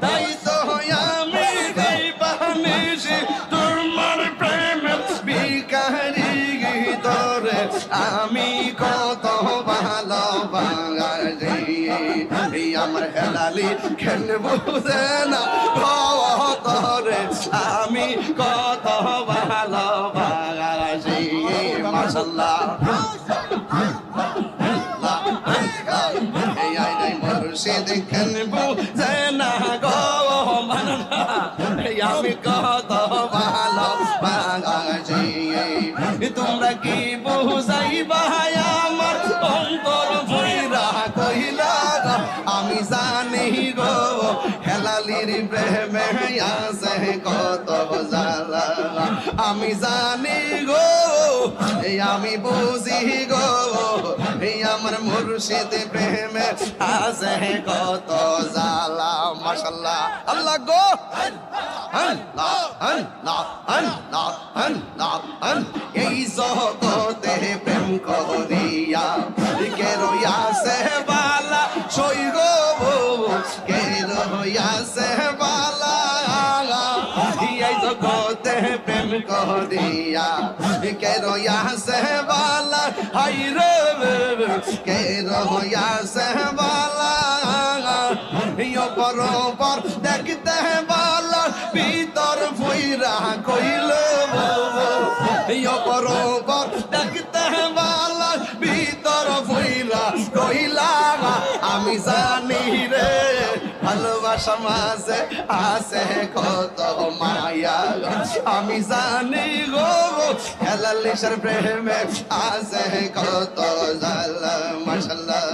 তাই তো আমি গাইবানিছি তোমার প্রেমের ভিখারি তোরে আমি কত ভালোবাসি আমার হেলালি কেন বুঝে না তোরে আমি কত ভালোবাসি মাশাআল্লাহ এই আই মুর্শিদ কেন বুঝে না গো মাননা আমি কত ভালোবাসি তোমরা কি বুঝাইবা আমার অন্তর ভইরা কইলা আমি জানি গো হেলালির প্রেমে আছে কত জ্বালা আমি জানি গো আমি বুঝি গো আমার মুর্শিদ প্রেমে আছে কত জ্বালা মাশাআল্লাহ আল্লাহ গো আল্লাহ আল্লাহ আল্লাহ আল্লাহ এই জগতে প্রেম করিয়া কে রইয়াছে বালা সই গো কে রইয়াছে বালা এই জগতে প্রেম করিয়া কে রইয়াছে বালা হাই রে কে রইয়াছে বালা ইয়ো বরাবর দেখতে বালা ভিতর ভইরা কইল ইয়ো বরাবর দেখতে বালা ভিতর ভইরা কইলা আমি জানি রে ভালোবাসা মাঝে আছে কত মায়া আমি জানি গো হেলালির প্রেমে আছে কত জ্বালা মাশাআল্লাহ